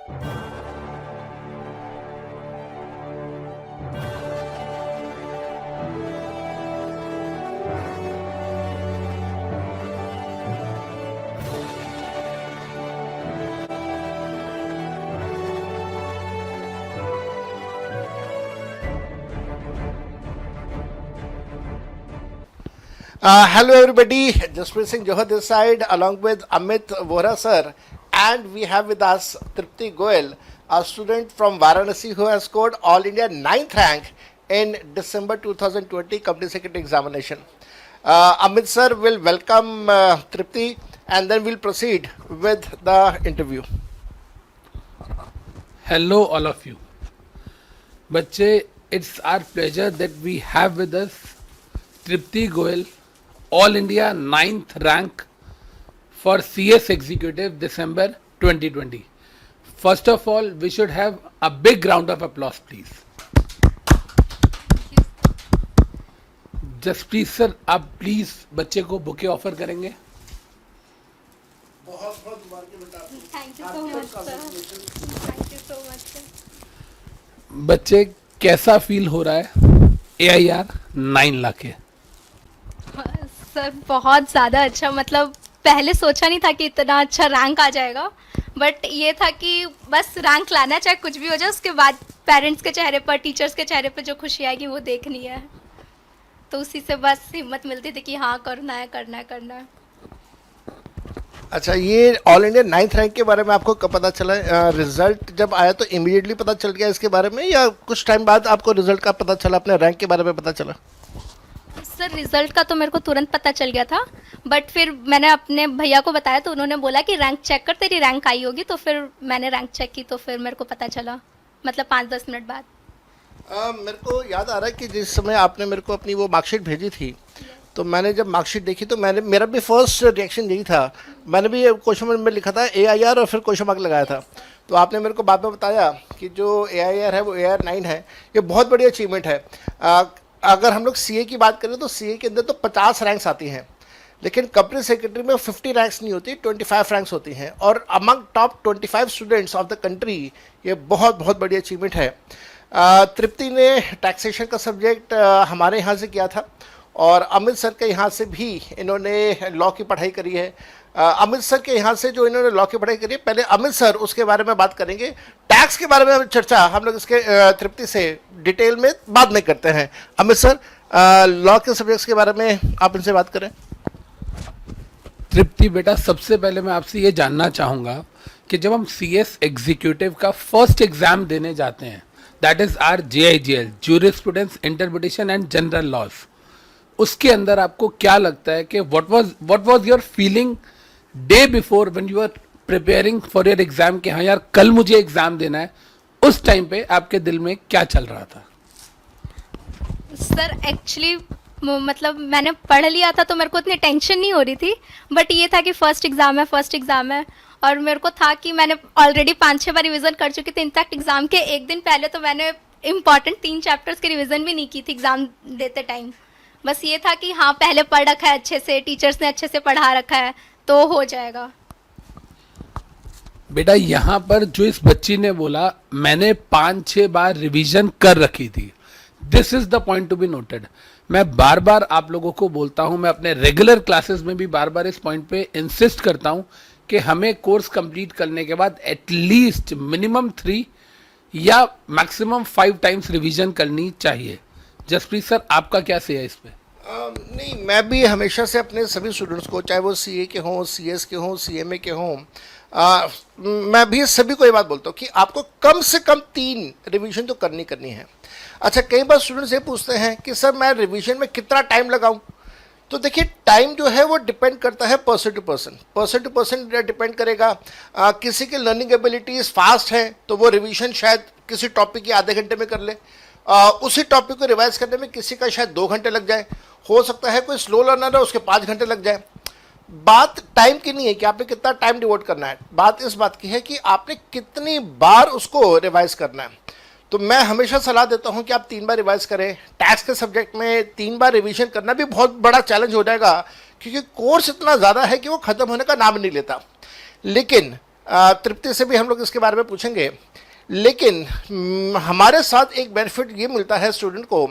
Hello everybody, Jaspreet Singh Johar this side along with Amit Vohra sir, and we have with us Tripti Goel, a student from Varanasi who has scored All India 9th rank in December 2020 Company Secretary Examination. Amit sir will welcome Tripti and then we'll proceed with the interview. Hello all of you. बच्चे, it's our pleasure that we have with us Tripti Goel, All India 9th rank for CS Executive December 2020. First of all, we should have a big round of applause, please. Jaspreet sir, आप please बच्चे को bouquet offer करेंगे. Thank you so much, sir. Thank you so much, sir. बच्चे, कैसा feel हो रहा है AIR 9 ला के? सर बहुत ज़्यादा अच्छा, मतलब पहले सोचा नहीं था कि इतना अच्छा रैंक आ जाएगा, बट ये था कि बस रैंक लाना, चाहे कुछ भी हो जाए, उसके बाद पेरेंट्स के चेहरे पर, टीचर्स के चेहरे पर जो खुशी आएगी वो देखनी है. तो उसी से बस हिम्मत मिलती थी कि हाँ करना है करना है करना है. अच्छा, ये ऑल इंडिया 9th रैंक के बारे में आपको कब पता चला? रिजल्ट जब आया तो इमीडिएटली पता चल गया इसके बारे में, या कुछ टाइम बाद आपको रिजल्ट का पता चला, अपने रैंक के बारे में पता चला? सर रिजल्ट का तो मेरे को तुरंत पता चल गया था, बट फिर मैंने अपने भैया को बताया तो उन्होंने बोला कि रैंक चेक कर, तेरी रैंक आई होगी. तो फिर मैंने रैंक चेक की तो फिर मेरे को पता चला, मतलब 5-10 मिनट बाद. मेरे को याद आ रहा है कि जिस समय आपने मेरे को अपनी वो मार्कशीट भेजी थी, तो मैंने जब मार्कशीट देखी तो मेरा भी फर्स्ट रिएक्शन यही था. मैंने भी क्वेश्चन मार्क में लिखा था AIR और फिर क्वेश्चन मार्क लगाया था. तो आपने मेरे को बाद में बताया कि जो AIR है वो AIR 9 है. ये बहुत बड़ी अचीवमेंट है. अगर हम लोग CA की बात करें तो CA के अंदर तो 50 रैंक्स आती हैं, लेकिन कंपनी सेक्रेटरी में 50 रैंक्स नहीं होती, 25 रैंक्स होती हैं. और among top 25 students of the country ये बहुत बहुत बड़ी अचीवमेंट है. तृप्ति ने टैक्सेशन का सब्जेक्ट हमारे यहाँ से किया था और अमित सर के यहाँ से भी इन्होंने लॉ की पढ़ाई करी है. अमित सर के यहाँ से जो इन्होंने लॉ की पढ़ाई करी है, पहले अमित सर उसके बारे में बात करेंगे. टैक्स के बारे में चर्चा हम लोग इसके तृप्ति से डिटेल में बाद में करते हैं. अमित सर, लॉ के सब्जेक्ट्स के बारे में आप इनसे बात करें. तृप्ति बेटा, सबसे पहले मैं आपसे ये जानना चाहूँगा कि जब हम CS एग्जीक्यूटिव का फर्स्ट एग्जाम देने जाते हैं, that is are JIGL, jurisprudence interpretation and general laws, उसके अंदर आपको क्या लगता है कि what was your feeling day before when you are preparing for your exam कि हाँ यार कल मुझे एग्जाम देना है? उस टाइम पे आपके दिल में क्या चल रहा था? सर एक्चुअली मतलब मैंने पढ़ लिया था तो मेरे को इतनी टेंशन नहीं हो रही थी, बट ये था कि फर्स्ट एग्ज़ाम है और मेरे को था कि मैंने ऑलरेडी 5-6 बार रिवीजन कर चुकी थी. इनफैक्ट एग्ज़ाम के एक दिन पहले तो मैंने इंपॉर्टेंट 3 चैप्टर्स की रिवीजन भी नहीं की थी एग्ज़ाम देते टाइम. बस ये था कि हाँ पहले पढ़ रखा है अच्छे से, टीचर्स ने अच्छे से पढ़ा रखा है तो हो जाएगा. बेटा, यहाँ पर जो इस बच्ची ने बोला मैंने 5-6 बार रिवीजन कर रखी थी, this is the point to be noted. मैं बार बार आप लोगों को बोलता हूँ, मैं अपने रेगुलर क्लासेस में भी बार बार इस पॉइंट पे इंसिस्ट करता हूँ कि हमें कोर्स कंप्लीट करने के बाद एटलीस्ट मिनिमम 3 या मैक्सिमम 5 टाइम्स रिवीजन करनी चाहिए. जसप्रीत सर, आपका क्या से है इस पे? नहीं, मैं भी हमेशा से अपने सभी स्टूडेंट्स को, चाहे वो CA के हों, CS के हों, CMA के हों, मैं भी सभी को ये बात बोलता हूँ कि आपको कम से कम 3 रिवीजन तो करनी है. अच्छा, कई बार स्टूडेंट्स ये पूछते हैं कि सर मैं रिवीजन में कितना टाइम लगाऊं? तो देखिए, टाइम जो है वो डिपेंड करता है पर्सन टू पर्सन डिपेंड करेगा. किसी की लर्निंग एबिलिटीज फास्ट है तो वो रिवीजन शायद किसी टॉपिक की आधे घंटे में कर ले. उसी टॉपिक को रिवाइज करने में किसी का शायद 2 घंटे लग जाए. हो सकता है कोई स्लो लर्नर है, उसके 5 घंटे लग जाए. बात टाइम की नहीं है कि आपने कितना टाइम डिवोट करना है, बात इस बात की है कि आपने कितनी बार उसको रिवाइज करना है. तो मैं हमेशा सलाह देता हूं कि आप 3 बार रिवाइज करें. टैक्स के सब्जेक्ट में 3 बार रिवीजन करना भी बहुत बड़ा चैलेंज हो जाएगा, क्योंकि कोर्स इतना ज़्यादा है कि वो ख़त्म होने का नाम नहीं लेता. लेकिन तृप्ति से भी हम लोग इसके बारे में पूछेंगे, लेकिन हमारे साथ एक बेनिफिट ये मिलता है स्टूडेंट को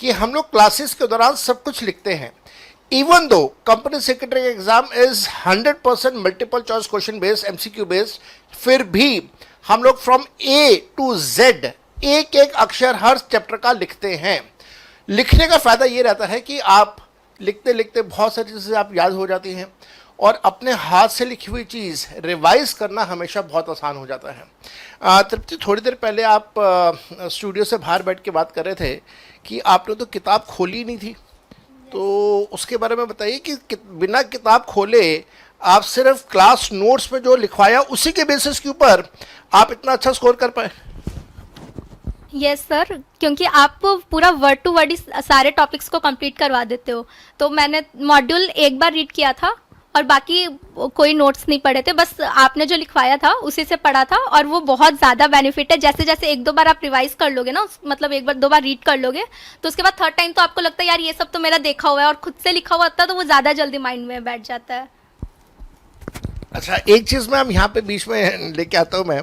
कि हम लोग क्लासेस के दौरान सब कुछ लिखते हैं. Even though company secretary exam is 100% multiple choice question based, MCQ based, फिर भी हम लोग फ्रॉम A to Z एक एक अक्षर हर चैप्टर का लिखते हैं. लिखने का फायदा ये रहता है कि आप लिखते लिखते बहुत सारी चीज़ें आप याद हो जाती हैं और अपने हाथ से लिखी हुई चीज़ रिवाइज करना हमेशा बहुत आसान हो जाता है. तृप्ति, थोड़ी देर पहले आप स्टूडियो से बाहर बैठ के बात कर रहे थे कि आपने तो किताब खोली नहीं थी, तो उसके बारे में बताइए कि बिना किताब खोले आप सिर्फ क्लास नोट्स में जो लिखवाया उसी के बेसिस के ऊपर आप इतना अच्छा स्कोर कर पाए. यस सर, क्योंकि आप पूरा वर्ड टू वर्ड सारे टॉपिक्स को कंप्लीट करवा देते हो. तो मैंने मॉड्यूल एक बार रीड किया था और बाकी कोई नोट्स नहीं पढ़े थे, बस आपने जो लिखवाया था उसी से पढ़ा था और वो बहुत ज़्यादा बेनिफिट है. जैसे जैसे एक दो बार आप रिवाइज कर लोगे ना, मतलब एक बार दो बार रीड कर लोगे तो उसके बाद थर्ड टाइम तो आपको लगता है यार ये सब तो मेरा देखा हुआ है, और खुद से लिखा हुआ होता है तो वो ज़्यादा जल्दी माइंड में बैठ जाता है. अच्छा, एक चीज़ मैं यहाँ पे बीच में लेके आता हूँ. मैं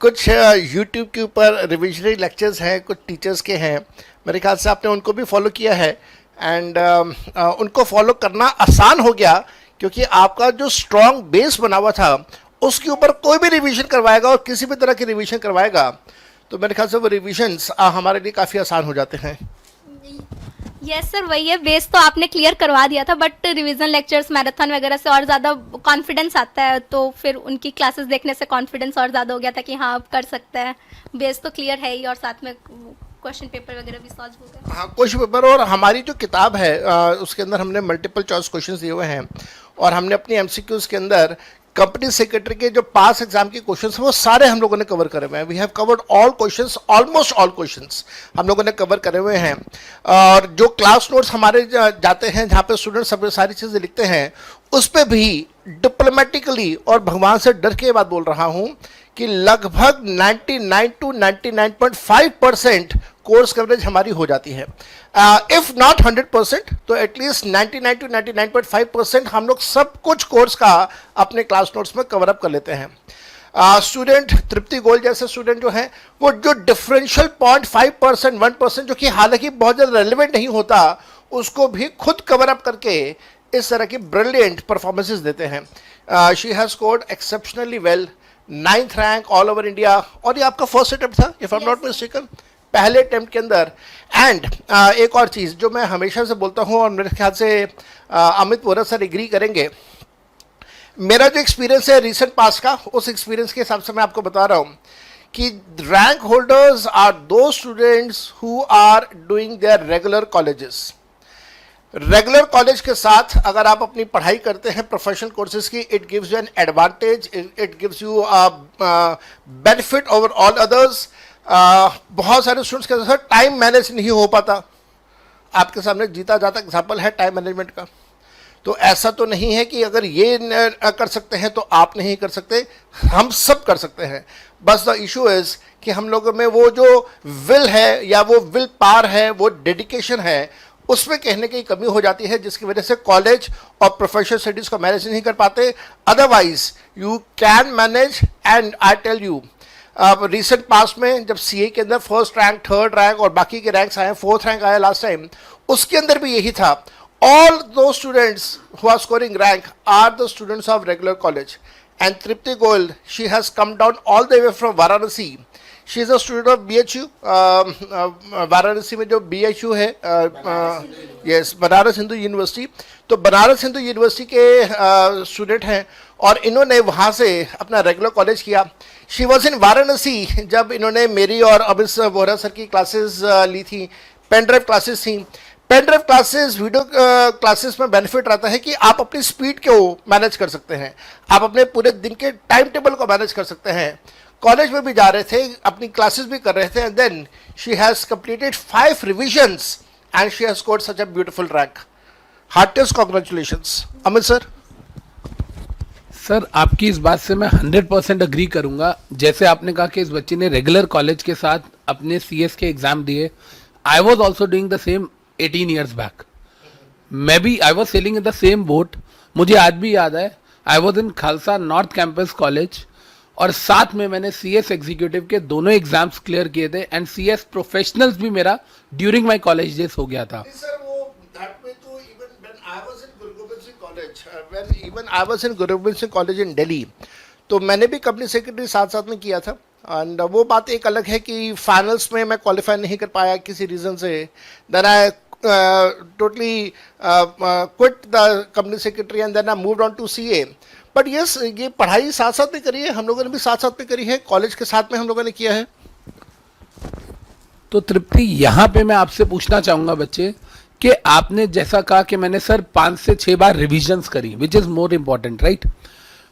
कुछ यूट्यूब के ऊपर रिविजनरी लेक्चर्स हैं, कुछ टीचर्स के हैं, मेरे ख्याल से आपने उनको भी फॉलो किया है एंड उनको फॉलो करना आसान हो गया क्योंकि आपका जो स्ट्रॉन्ग बेस बना हुआ था उसके ऊपर कोई भी रिवीजन करवाएगा और किसी भी तरह की रिवीजन करवाएगा तो मेरे ख्याल से वो रिविजन्स हमारे लिए काफ़ी आसान हो जाते हैं. यस सर, वही है, बेस तो आपने क्लियर करवा दिया था, बट रिवीजन लेक्चर्स मैराथन वगैरह से और ज़्यादा कॉन्फिडेंस आता है, तो फिर उनकी क्लासेस देखने से कॉन्फिडेंस और ज़्यादा हो गया था कि हाँ आप कर सकते हैं. बेस तो क्लियर है ही और साथ में क्वेश्चन पेपर वगैरह भी सॉल्व हो गए. हाँ, क्वेश्चन पेपर और हमारी जो किताब है उसके अंदर हमने मल्टीपल चॉइस क्वेश्चन दिए हुए हैं और हमने अपनी MCQs के अंदर कंपनी सेक्रेटरी के जो पास एग्जाम के क्वेश्चंस हैं वो सारे हम लोगों ने कवर करे हुए हैं. We have covered all questions, almost all questions हम लोगों ने कवर करे हुए हैं. और जो क्लास नोट्स हमारे जाते हैं जहाँ पे स्टूडेंट सब सारी चीज़ें लिखते हैं उस पर भी डिप्लोमेटिकली और भगवान से डर के बात बोल रहा हूँ कि लगभग 99 to 99.5% कोर्स कवरेज हमारी हो जाती है. इफ़ नॉट 100% तो एटलीस्ट 99 to 99.5% हम लोग सब कुछ कोर्स का अपने क्लास नोट्स में कवर अप कर लेते हैं. स्टूडेंट तृप्ति गोयल जैसे स्टूडेंट जो हैं वो जो डिफरेंशियल 0.5% 1% जो कि हालांकि बहुत ज़्यादा रेलिवेंट नहीं होता उसको भी खुद कवर अप करके इस तरह की ब्रिलियंट परफॉर्मेंसेस देते हैं. She has scored exceptionally well, 9th rank all over India, और ये आपका फर्स्ट अटेम्प्ट था if I am not mistaken, पहले अटेम्प्ट के अंदर. एंड एक और चीज़ जो मैं हमेशा से बोलता हूँ और मेरे ख्याल से अमित वोरा सर एग्री करेंगे, मेरा जो एक्सपीरियंस है रिसेंट पास का उस एक्सपीरियंस के हिसाब से मैं आपको बता रहा हूँ कि rank holders are those students who are doing their regular colleges. Regular college के साथ अगर आप अपनी पढ़ाई करते हैं प्रोफेशनल कोर्सेज की, it gives you an advantage, it gives you benefit over all others. बहुत सारे स्टूडेंट्स के साथ टाइम मैनेज नहीं हो पाता. आपके सामने जीता जाता एग्जाम्पल है टाइम मैनेजमेंट का. तो ऐसा तो नहीं है कि अगर ये कर सकते हैं तो आप नहीं कर सकते, हम सब कर सकते हैं. बस द इशू इज़ कि हम लोगों में वो जो विल है या वो विल पावर है, वो डेडिकेशन है, उसमें कहने की कमी हो जाती है जिसकी वजह से कॉलेज और प्रोफेशनल स्टडीज़ को मैनेज नहीं कर पाते. Otherwise you can manage. And I tell you, recent past में जब CA के अंदर फर्स्ट रैंक, थर्ड रैंक और बाकी के रैंक्स आए, 4th रैंक आया लास्ट टाइम, उसके अंदर भी यही था. All those students who are scoring rank are the students of regular college. And Tripti Goyal, she has come down all the way from Varanasi. She is a student of BHU. Varanasi में जो BHU है, yes, Banaras Hindu university, तो Banaras Hindu university के student हैं और इन्होंने वहाँ से अपना रेगुलर कॉलेज किया. शी वॉज इन वाराणसी जब इन्होंने मेरी और अमित वोरा सर की क्लासेस ली थी. पेन ड्राइव क्लासेस थी. Pen drive classes, video classes में बेनिफिट रहता है कि आप अपनी स्पीड को मैनेज कर सकते हैं, आप अपने पूरे दिन के टाइम टेबल को मैनेज कर सकते हैं. कॉलेज में भी जा रहे थे, अपनी क्लासेस भी कर रहे थे, and then she has completed 5 revisions and she has scored such a beautiful rank. Heartiest congratulations. Amit sir. Sir, आपकी इस बात से मैं 100% अग्री करूंगा. जैसे आपने कहा कि इस बच्चे ने रेगुलर कॉलेज के साथ अपने CS के एग्जाम दिए, I was also doing the same 18 years back. मैं भी, I was selling in the same boat. मुझे आज भी याद है, I was in Khalsa north campus college, और साथ में मैंने CS एग्जीक्यूटिव के दोनों एग्जाम्स क्लियर किए थे, एंड CS प्रोफेशनल्स भी मेरा ड्यूरिंग माई कॉलेज डेज हो गया था. Sir, that way too, even when I was in Guru Gobind Singh College, when even I was in Guru Gobind Singh College in Delhi, तो मैंने भी company secretary साथ साथ में किया था. एंड वो बात एक अलग है कि फाइनल्स में मैं क्वालिफाई नहीं कर पाया किसी रीज़न से. Then I totally quit the company secretary and then I moved on to CA. But yes, ये पढ़ाई साथ साथ में करी है, हम लोगों ने भी साथ साथ में करी है, कॉलेज के साथ में हम लोगों ने किया है. तो तृप्ति, यहाँ पे मैं आपसे पूछना चाहूंगा बच्चे कि आपने जैसा कहा कि मैंने सर 5 से 6 बार रिविजन्स करी, which is more important, right.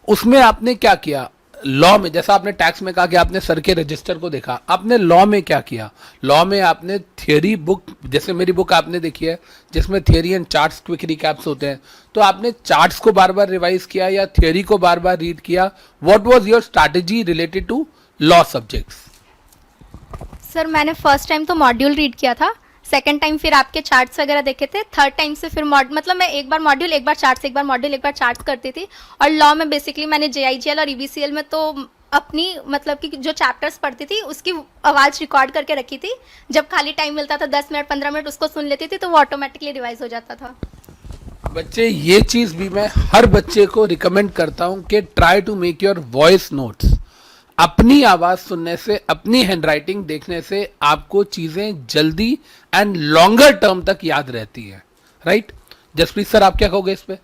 उसमें आपने क्या किया लॉ में? जैसा आपने टैक्स में कहा कि आपने सर के रजिस्टर को देखा, आपने लॉ में क्या किया? लॉ में आपने थियोरी बुक, जैसे मेरी बुक आपने देखी है जिसमें theory and charts quick recaps होते हैं, तो आपने चार्ट्स को बार बार रिवाइज किया या थियोरी को बार बार रीड किया? What was your strategy related to law subjects? Sir मैंने फर्स्ट टाइम तो मॉड्यूल रीड किया था, सेकंड टाइम फिर आपके चार्ट्स वगैरह देखे थे, थर्ड टाइम से फिर मतलब मैं एक बार मॉड्यूल एक बार चार्ट्स, एक बार मॉड्यूल एक बार चार्ट्स करती थी. और लॉ में बेसिकली मैंने JIGL और EBCL में तो अपनी मतलब कि जो चैप्टर्स पढ़ती थी उसकी आवाज़ रिकॉर्ड करके रखी थी. जब खाली टाइम मिलता था 10 मिनट 15 मिनट उसको सुन लेती थी, तो वो ऑटोमेटिकली रिवाइज हो जाता था. बच्चे, ये चीज भी मैं हर बच्चे को रिकमेंड करता हूं कि try to make your voice notes. अपनी आवाज सुनने से, अपनी हैंडराइटिंग देखने से आपको चीजें जल्दी एंड लॉन्गर टर्म तक याद रहती है, राइट. जसप्रीत सर, आप क्या कहोगे इस पे?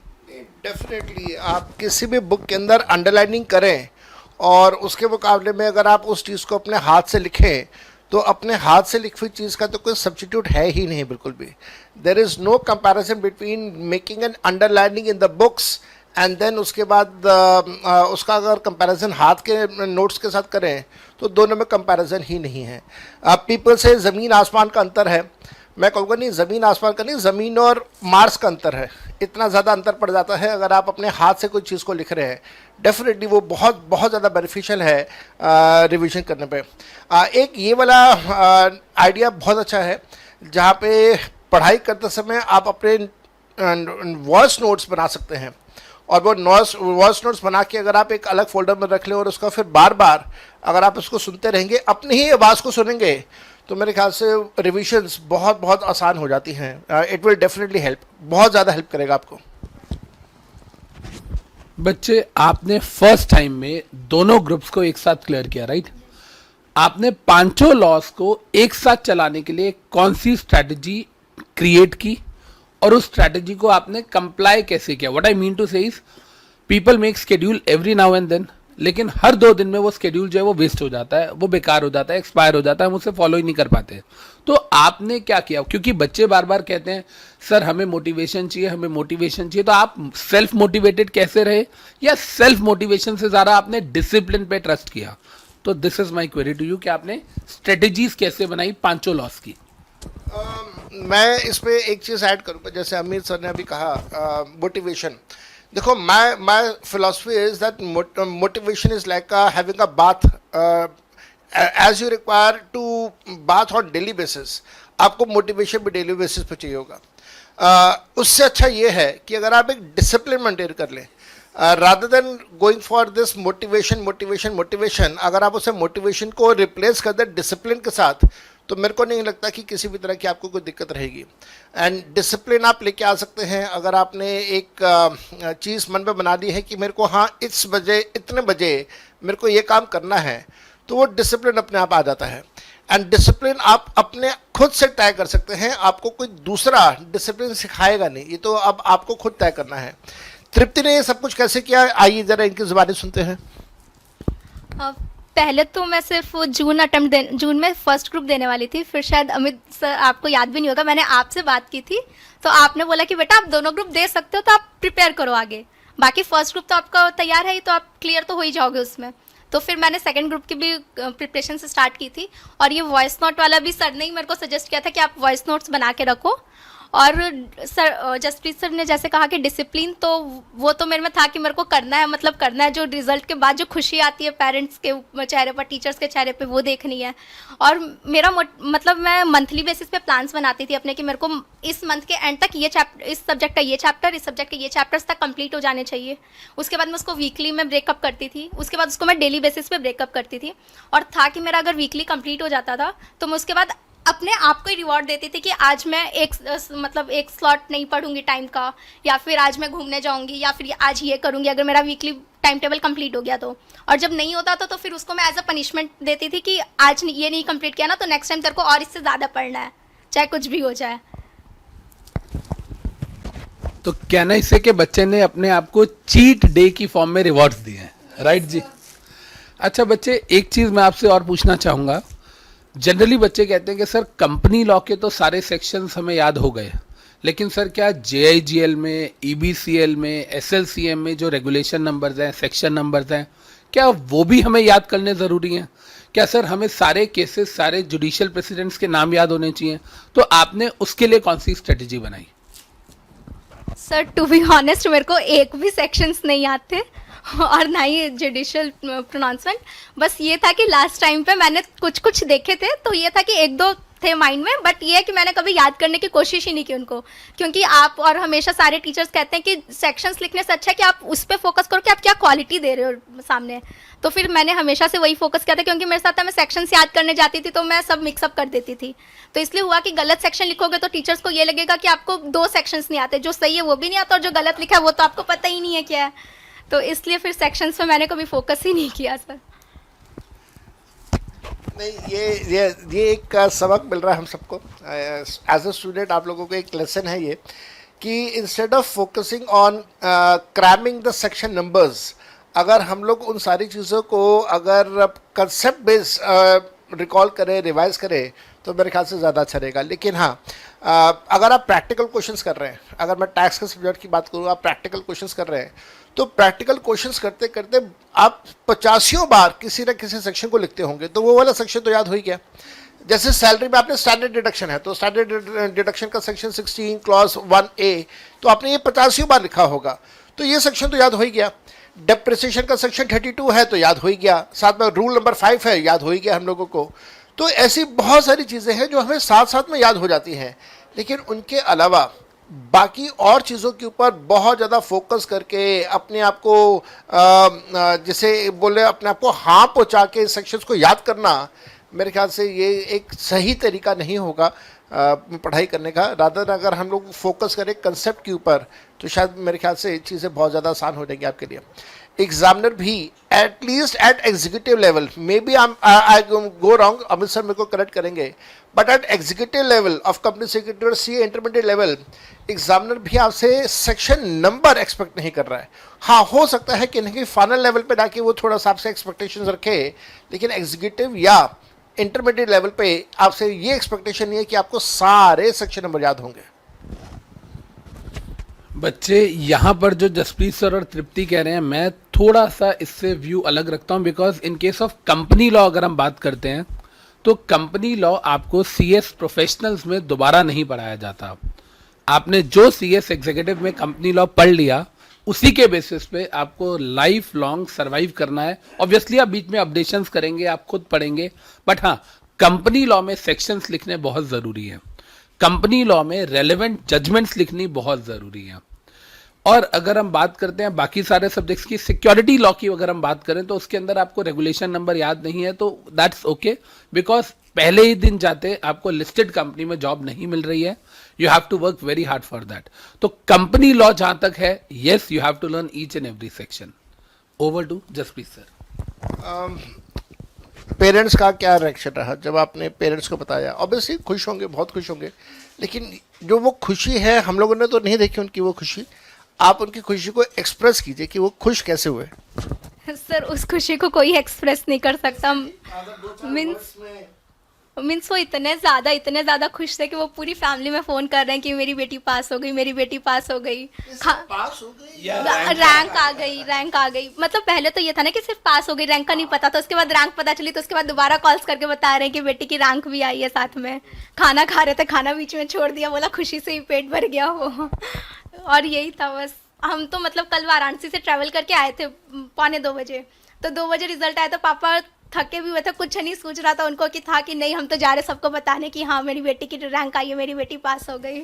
डेफिनेटली आप किसी भी बुक के अंदर अंडरलाइनिंग करें और उसके मुकाबले में अगर आप उस चीज़ को अपने हाथ से लिखें, तो अपने हाथ से लिखी हुई चीज़ का तो कोई सब्स्टिट्यूट है ही नहीं बिल्कुल भी. There is no comparison between making an underlining in the books and then उसके बाद उसका अगर कंपैरिजन हाथ के नोट्स के साथ करें तो दोनों में कंपैरिजन ही नहीं है. पीपल से ज़मीन आसमान का अंतर है, मैं कहूँगा नहीं, ज़मीन आसमान का नहीं, ज़मीन और मार्स का अंतर है. इतना ज़्यादा अंतर पड़ जाता है अगर आप अपने हाथ से कोई चीज़ को लिख रहे हैं. डेफिनेटली वो बहुत बहुत ज़्यादा बेनिफिशियल है रिवीजन करने पे. एक ये वाला आइडिया बहुत अच्छा है जहाँ पे पढ़ाई करते समय आप अपने वॉइस नोट्स बना सकते हैं, और वो वॉइस नोट्स बना के अगर आप एक अलग फोल्डर में रख लें और उसका फिर बार बार अगर आप उसको सुनते रहेंगे, अपनी ही आवाज़ को सुनेंगे, तो मेरे ख्याल से रिविजन्स बहुत बहुत आसान हो जाती हैं. इट विल डेफिनेटली हेल्प, बहुत ज़्यादा हेल्प करेगा आपको. बच्चे, आपने फर्स्ट टाइम में दोनों ग्रुप्स को एक साथ क्लियर किया, राइट. आपने पांचों लॉस को एक साथ चलाने के लिए कौन सी स्ट्रैटेजी क्रिएट की और उस स्ट्रैटेजी को आपने कंप्लाई कैसे किया? What I mean to say is, people make schedule every now and then, लेकिन हर 2 दिन में वो शेड्यूल जो है वो वेस्ट हो जाता है, वो बेकार हो जाता है, एक्सपायर हो जाता है, हम उसे फॉलो ही नहीं कर पाते. तो आपने क्या किया? क्योंकि बच्चे बार बार कहते हैं सर हमें मोटिवेशन चाहिए, हमें मोटिवेशन चाहिए. तो आप सेल्फ मोटिवेटेड कैसे रहे, या सेल्फ मोटिवेशन से ज़्यादा आपने डिसिप्लिन पे ट्रस्ट किया? तो this is my query to you कि आपने स्ट्रेटेजीज कैसे बनाई पांचों लॉस की? मैं इस पे एक चीज़ ऐड करूँगा, जैसे अमित सर ने अभी कहा मोटिवेशन. देखो, my philosophy is that motivation is like having a bath, as you require to bath on daily basis. आपको मोटिवेशन भी डेली बेसिस पे चाहिए होगा. उससे अच्छा ये है कि अगर आप एक डिसिप्लिन मेंटेन कर लें, rather than going for this motivation, अगर आप उसे मोटिवेशन को रिप्लेस कर दें डिसिप्लिन के साथ, तो मेरे को नहीं लगता कि किसी भी तरह की आपको कोई दिक्कत रहेगी. एंड डिसिप्लिन आप लेके आ सकते हैं अगर आपने एक चीज़ मन में बना ली है कि मेरे को हाँ इतने बजे मेरे को ये काम करना है, तो वो डिसिप्लिन अपने आप आ जाता है. एंड डिसिप्लिन आप अपने खुद से तय कर सकते हैं, आपको कोई दूसरा डिसिप्लिन सिखाएगा नहीं, ये तो अब आपको खुद तय करना है. तृप्ति ने ये सब कुछ कैसे किया, आइए ज़रा इनकी ज़ुबानी सुनते हैं. पहले तो मैं सिर्फ जून में फर्स्ट ग्रुप देने वाली थी. फिर शायद अमित सर, आपको याद भी नहीं होगा, मैंने आपसे बात की थी, तो आपने बोला कि बेटा आप दोनों ग्रुप दे सकते हो, तो आप प्रिपेयर करो आगे, बाकी फर्स्ट ग्रुप तो आपका तैयार है ही, तो आप क्लियर तो हो ही जाओगे उसमें. तो फिर मैंने सेकंड ग्रुप की भी प्रिपरेशन से स्टार्ट की थी. और ये वॉइस नोट वाला भी सर ने ही मेरे को सजेस्ट किया था कि आप वॉइस नोट्स बना के रखो. और सर जसप्रीत सर ने जैसे कहा कि डिसिप्लिन, तो वो तो मेरे में था कि मेरे को करना है, मतलब करना है। जो रिजल्ट के बाद जो खुशी आती है पेरेंट्स के चेहरे पर, टीचर्स के चेहरे पे, वो देखनी है। और मेरा मतलब मैं मंथली बेसिस पे प्लान्स बनाती थी अपने कि मेरे को इस मंथ के एंड तक ये चैप्टर, इस सब्जेक्ट का ये चैप्टर, इस सब्जेक्ट के ये चैप्टर्स तक कंप्लीट हो जाने चाहिए। उसके बाद मैं उसको वीकली में ब्रेकअप करती थी, उसके बाद उसको मैं डेली बेसिस पे ब्रेकअप करती थी। और था कि मेरा अगर वीकली कंप्लीट हो जाता था तो मैं उसके बाद अपने आप को ही रिवॉर्ड देती थी कि आज मैं एक स्लॉट नहीं पढ़ूंगी टाइम का, या फिर आज मैं घूमने जाऊंगी, या फिर आज ये करूंगी अगर मेरा वीकली टाइम टेबल कंप्लीट हो गया तो। और जब नहीं होता तो फिर उसको मैं एज अ पनिशमेंट देती थी कि आज ये नहीं कंप्लीट किया ना तो नेक्स्ट टाइम तेरे को और इससे ज़्यादा पढ़ना है, चाहे कुछ भी हो जाए। तो कहना इससे कि बच्चे ने अपने आप को चीट डे की फॉर्म में रिवॉर्ड्स दिए हैं, राइट जी? अच्छा बच्चे, एक चीज मैं आपसे और पूछना चाहूंगा। जनरली बच्चे कहते हैं कि सर कंपनी लॉ के तो सारे सेक्शंस हमें याद हो गए, लेकिन सर क्या JIGL में, EBCL में, SLCM में जो रेगुलेशन नंबर्स हैं, सेक्शन नंबर्स हैं, क्या वो भी हमें याद करने ज़रूरी हैं? क्या सर हमें सारे केसेस, सारे जुडिशियल प्रेसिडेंट्स के नाम याद होने चाहिए? तो आपने उसके लिए कौन सी स्ट्रेटजी बनाई? सर टू बी ऑनेस्ट मेरे को एक भी सेक्शंस नहीं याद थे और ना ही जुडिशियल प्रोनाउंसमेंट। बस ये था कि लास्ट टाइम पे मैंने कुछ कुछ देखे थे तो ये था कि एक दो थे माइंड में, बट ये है कि मैंने कभी याद करने की कोशिश ही नहीं की उनको। क्योंकि आप और हमेशा सारे टीचर्स कहते हैं कि सेक्शंस लिखने से अच्छा है कि आप उस पर फोकस करो कि आप क्या क्वालिटी दे रहे हो सामने। तो फिर मैंने हमेशा से वही फोकस किया था, क्योंकि मेरे साथ मैं सेक्शंस याद करने जाती थी तो मैं सब मिक्सअप कर देती थी। तो इसलिए हुआ कि गलत सेक्शन लिखोगे तो टीचर्स को ये लगेगा कि आपको 2 सेक्शंस नहीं आते, जो सही है वो भी नहीं आता और जो गलत लिखा है वो तो आपको पता ही नहीं है क्या है। तो इसलिए फिर सेक्शंस पे मैंने कभी फोकस ही नहीं किया सर। नहीं, ये एक सबक मिल रहा है हम सबको एज अ स्टूडेंट। आप लोगों को एक लेसन है ये कि instead of focusing on cramming the section numbers, अगर हम लोग उन सारी चीज़ों को अगर कंसेप्ट बेस रिकॉल करें, रिवाइज करें, तो मेरे ख्याल से ज़्यादा अच्छा रहेगा। लेकिन हाँ, अगर आप प्रैक्टिकल क्वेश्चंस कर रहे हैं, अगर मैं टैक्स के सब्जेक्ट की बात करूँ, आप प्रैक्टिकल क्वेश्चंस कर रहे हैं, तो प्रैक्टिकल क्वेश्चंस करते करते आप 85 बार किसी न किसी सेक्शन को लिखते होंगे, तो वो वाला सेक्शन तो याद हो ही गया। जैसे सैलरी में आपने स्टैंडर्ड डिडक्शन है, तो स्टैंडर्ड डिडक्शन का सेक्शन 16 क्लॉज 1A, तो आपने ये 85 बार लिखा होगा, तो ये सेक्शन तो याद हो ही गया। डेप्रिसिएशन का सेक्शन 32 है तो याद हो ही गया, साथ में रूल नंबर 5 है, याद हो ही गया हम लोगों को। तो ऐसी बहुत सारी चीज़ें हैं जो हमें साथ साथ में याद हो जाती हैं, लेकिन उनके अलावा बाकी और चीज़ों के ऊपर बहुत ज़्यादा फोकस करके अपने आप को जैसे बोले अपने आप को हाँ पहुँचा के सेक्शंस को याद करना, मेरे ख्याल से ये एक सही तरीका नहीं होगा पढ़ाई करने का। रादर अगर हम लोग फोकस करें कंसेप्ट के ऊपर तो शायद मेरे ख्याल से चीज़ें बहुत ज़्यादा आसान हो जाएंगी आपके लिए। एग्जामिनर भी at least at executive level, maybe I go wrong, Amit sir मेरे को करेक्ट करेंगे, but at executive level of company secretary और CA इंटरमीडिएट लेवल, एग्जामिनर भी आपसे सेक्शन नंबर एक्सपेक्ट नहीं कर रहा है। हाँ, हो सकता है कि नहीं फाइनल लेवल पे जाके वो थोड़ा सा आपसे एक्सपेक्टेशन रखे, लेकिन एग्जीक्यूटिव या इंटरमीडिएट लेवल पे आपसे ये एक्सपेक्टेशन नहीं है कि आपको सारे सेक्शन नंबर याद होंगे। बच्चे यहाँ पर जो जसप्रीत सर और तृप्ति कह रहे हैं, मैं थोड़ा सा इससे व्यू अलग रखता हूँ। Because in case of company law अगर हम बात करते हैं तो कंपनी लॉ आपको CS प्रोफेशनल्स में दोबारा नहीं पढ़ाया जाता। आपने जो CS एग्जीक्यूटिव में कंपनी लॉ पढ़ लिया, उसी के बेसिस पे आपको लाइफ लॉन्ग सर्वाइव करना है। ऑब्वियसली आप बीच में अपडेशंस करेंगे, आप खुद पढ़ेंगे, बट हाँ, कंपनी लॉ में सेक्शंस लिखने बहुत ज़रूरी है। कंपनी लॉ में रेलेवेंट जजमेंट्स लिखनी बहुत ज़रूरी है। और अगर हम बात करते हैं बाकी सारे सब्जेक्ट्स की, सिक्योरिटी लॉ की अगर हम बात करें तो उसके अंदर आपको रेगुलेशन नंबर याद नहीं है तो दैट्स ओके, बिकॉज पहले ही दिन जाते आपको लिस्टेड कंपनी में जॉब नहीं मिल रही है। You have to work very hard for that. तो कंपनी लॉ जहां तक है, yes you have to learn each and every section. Over to Jaspreet sir. Parents का क्या रिएक्शन रहा जब आपने पेरेंट्स को बताया? ऑब्वियसली खुश होंगे, बहुत खुश होंगे, लेकिन जो वो खुशी है हम लोगों ने तो नहीं देखी उनकी वो खुशी। आप उनकी खुशी को एक्सप्रेस कीजिए कि वो खुश कैसे हुए। सर उस खुशी को कोई एक्सप्रेस नहीं कर सकता। मीन्स मीन्स वो इतने ज़्यादा खुश थे कि वो पूरी फैमिली में फ़ोन कर रहे हैं कि मेरी बेटी पास हो गई, मेरी बेटी पास हो गई, पास हो गई रैंक आ गई। मतलब पहले तो ये था ना कि सिर्फ पास हो गई, रैंक का नहीं पता था। उसके बाद रैंक पता चली तो उसके बाद दोबारा कॉल्स करके बता रहे हैं कि बेटी की रैंक भी आई है साथ में। खाना खा रहे थे, खाना बीच में छोड़ दिया, बोला खुशी से ही पेट भर गया वो। और यही था बस। हम तो मतलब कल वाराणसी से ट्रैवल करके आए थे 2:45 बजे, तो 2 बजे रिजल्ट आया तो पापा थके भी हुए थे, कुछ नहीं सोच रहा था उनको कि था कि नहीं हम तो जा रहे सबको बताने कि हाँ मेरी बेटी की रैंक आई है, मेरी बेटी पास हो गई।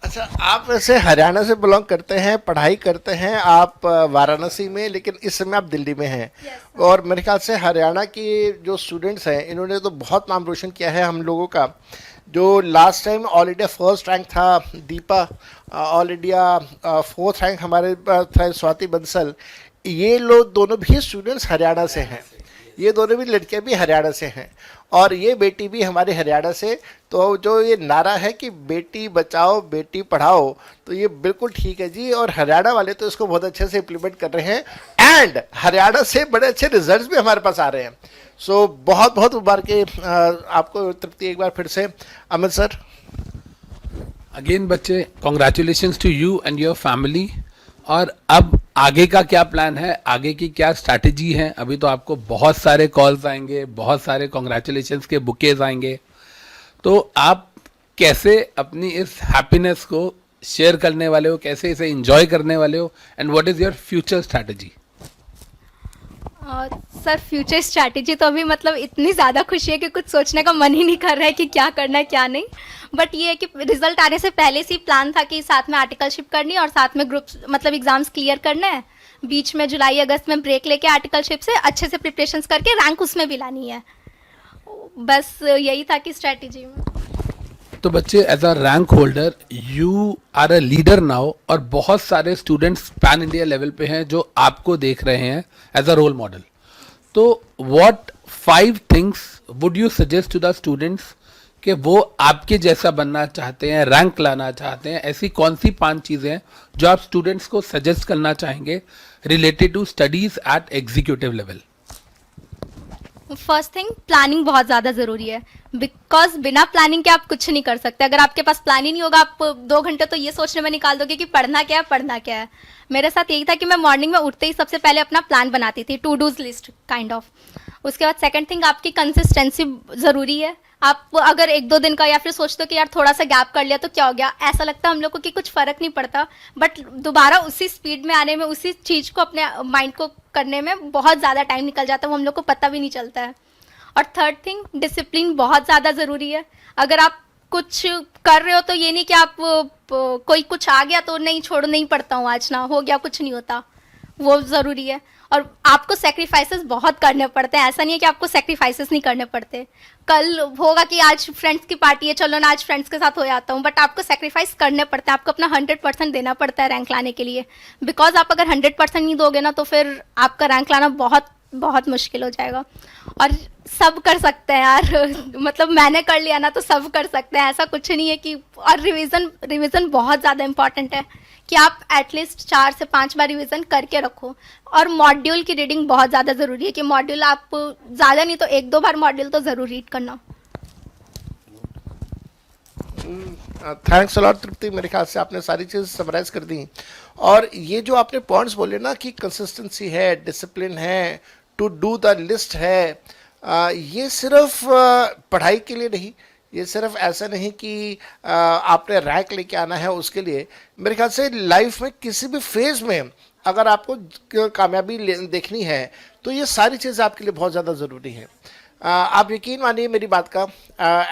अच्छा, आप वैसे हरियाणा से बिलोंग करते हैं, पढ़ाई करते हैं आप वाराणसी में, लेकिन इस समय आप दिल्ली में हैं। Yes, और मेरे ख्याल से हरियाणा के जो स्टूडेंट्स हैं इन्होंने तो बहुत नाम रोशन किया है हम लोगों का। जो last time all India first rank था Deepa, all India 4th rank हमारे था स्वाति बंसल। ये लोग दोनों भी स्टूडेंट्स हरियाणा से हैं, ये दोनों भी लड़कियां भी हरियाणा से हैं और ये बेटी भी हमारे हरियाणा से। तो जो ये नारा है कि बेटी बचाओ बेटी पढ़ाओ, तो ये बिल्कुल ठीक है जी। और हरियाणा वाले तो इसको बहुत अच्छे से इम्प्लीमेंट कर रहे हैं एंड हरियाणा से बड़े अच्छे रिजल्ट्स भी हमारे पास आ रहे हैं। सो बहुत बहुत मुबारक आपको तृप्ति एक बार फिर से। अमित सर। अगेन बच्चे, congratulations to you and your family. और अब आगे का क्या प्लान है, आगे की क्या स्ट्रैटेजी है? अभी तो आपको बहुत सारे कॉल्स आएंगे, बहुत सारे कॉन्ग्रेचुलेशंस के बुकेज आएंगे, तो आप कैसे अपनी इस हैप्पीनेस को शेयर करने वाले हो, कैसे इसे एंजॉय करने वाले हो, and what is your future strategy? Sir future strategy तो अभी मतलब इतनी ज़्यादा खुशी है कि कुछ सोचने का मन ही नहीं कर रहा है कि क्या करना है क्या नहीं। बट ये है कि रिजल्ट आने से पहले से ही प्लान था कि साथ में आर्टिकलशिप करनी है और साथ में ग्रुप्स मतलब एग्जाम्स क्लियर करना है। बीच में जुलाई अगस्त में ब्रेक लेके आर्टिकलशिप से अच्छे से प्रिपरेशंस करके रैंक उसमें भी लानी है। बस यही था कि स्ट्रैटेजी में। तो बच्चे, as a rank holder you are a leader now, और बहुत सारे स्टूडेंट्स पैन इंडिया लेवल पे हैं जो आपको देख रहे हैं एज अ रोल मॉडल। तो what 5 things would you suggest to the students कि वो आपके जैसा बनना चाहते हैं, रैंक लाना चाहते हैं? ऐसी कौन सी 5 चीज़ें हैं जो आप स्टूडेंट्स को सजेस्ट करना चाहेंगे related to studies at executive level? First thing, planning बहुत ज़्यादा ज़रूरी है, बिकॉज बिना प्लानिंग के आप कुछ नहीं कर सकते। अगर आपके पास प्लान ही नहीं होगा, आप 2 घंटे तो ये सोचने में निकाल दोगे कि पढ़ना क्या है। मेरे साथ यही था कि मैं मॉर्निंग में उठते ही सबसे पहले अपना प्लान बनाती थी, to dos list kind of. उसके बाद सेकंड थिंग, आपकी कंसिस्टेंसी ज़रूरी है। आप अगर 1-2 दिन का या फिर सोचते हो कि यार थोड़ा सा गैप कर लिया तो क्या हो गया, ऐसा लगता है हम लोग को कि कुछ फ़र्क नहीं पड़ता, बट दोबारा उसी स्पीड में आने में, उसी चीज़ को अपने माइंड को करने में बहुत ज़्यादा टाइम निकल जाता है, वो हम लोग को पता भी नहीं चलता है। और थर्ड थिंग, डिसिप्लिन बहुत ज़्यादा ज़रूरी है। अगर आप कुछ कर रहे हो तो ये नहीं कि आप कोई कुछ आ गया तो नहीं छोड़ो, नहीं पढ़ता हूँ आज, ना हो गया, कुछ नहीं होता, वो ज़रूरी है। और आपको सेक्रीफाइसेस बहुत करने पड़ते हैं, ऐसा नहीं है कि आपको सेक्रीफाइसेस नहीं करने पड़ते। कल होगा कि आज फ्रेंड्स की पार्टी है, चलो ना आज फ्रेंड्स के साथ हो जाता हूँ, बट आपको सेक्रीफाइस करने पड़ते हैं, आपको अपना 100% देना पड़ता है रैंक लाने के लिए। बिकॉज आप अगर 100% नहीं दोगे ना तो फिर आपका रैंक लाना बहुत बहुत मुश्किल हो जाएगा। और सब कर सकते हैं यार मतलब मैंने कर लिया ना तो सब कर सकते हैं, ऐसा कुछ नहीं है कि। और रिवीजन बहुत ज़्यादा इंपॉर्टेंट है कि आप एटलीस्ट 4 से 5 बार रिवीजन करके रखो। और मॉड्यूल की रीडिंग बहुत ज़्यादा ज़रूरी है कि मॉड्यूल आप ज़्यादा नहीं तो 1-2 बार मॉड्यूल तो ज़रूर रीड करना। थैंक्स अलॉट तृप्ति, मेरे ख्याल से आपने सारी चीज़ समराइज कर दी। और ये जो आपने पॉइंट्स बोले ना कि कंसिस्टेंसी है, डिसिप्लिन है, टू डू द लिस्ट है, ये सिर्फ पढ़ाई के लिए नहीं, ये सिर्फ ऐसा नहीं कि आपने रैंक लेके आना है उसके लिए। मेरे ख्याल से लाइफ में किसी भी फेज़ में अगर आपको कामयाबी देखनी है तो ये सारी चीज़ें आपके लिए बहुत ज़्यादा ज़रूरी है। आप यकीन मानिए मेरी बात का,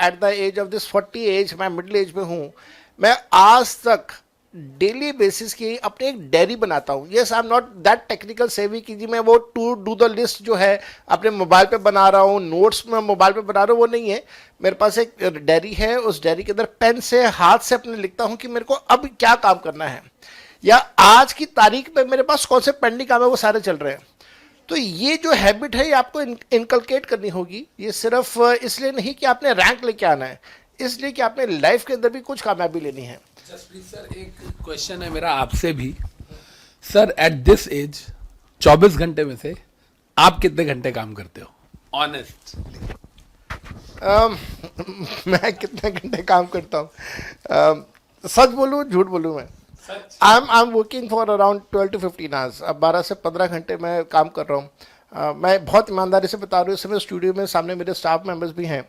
at the age of this 40 age, मैं मिडिल एज में हूँ, मैं आज तक डेली बेसिस की अपने एक डायरी बनाता हूँ। Yes, I am not that technical सेवी कि जी मैं वो टू डू द लिस्ट जो है अपने मोबाइल पे बना रहा हूँ, नोट्स में मोबाइल पे बना रहा हूँ, वो नहीं है। मेरे पास एक डायरी है, उस डायरी के अंदर पेन से हाथ से अपने लिखता हूँ कि मेरे को अब क्या काम करना है, या आज की तारीख में मेरे पास कौन से पेंडिंग काम है वो सारे चल रहे हैं। तो ये जो हैबिट है ये आपको इनकलकेट करनी होगी। ये सिर्फ इसलिए नहीं कि आपने रैंक लेके आना है, इसलिए कि आपने लाइफ के अंदर भी कुछ कामयाबी लेनी है। जसप्रीत सर, एक क्वेश्चन है मेरा आपसे भी। सर, एट दिस एज 24 घंटे में से आप कितने घंटे काम करते हो ऑनेस्ट? मैं कितने घंटे काम करता हूँ, सच बोलूँ झूठ बोलूँ मैं, I am working for around 12 to 15 hours. अब 12 से 15 घंटे मैं काम कर रहा हूँ। मैं बहुत ईमानदारी से बता रहा हूँ, इस समय स्टूडियो में सामने मेरे स्टाफ मेंबर्स भी हैं।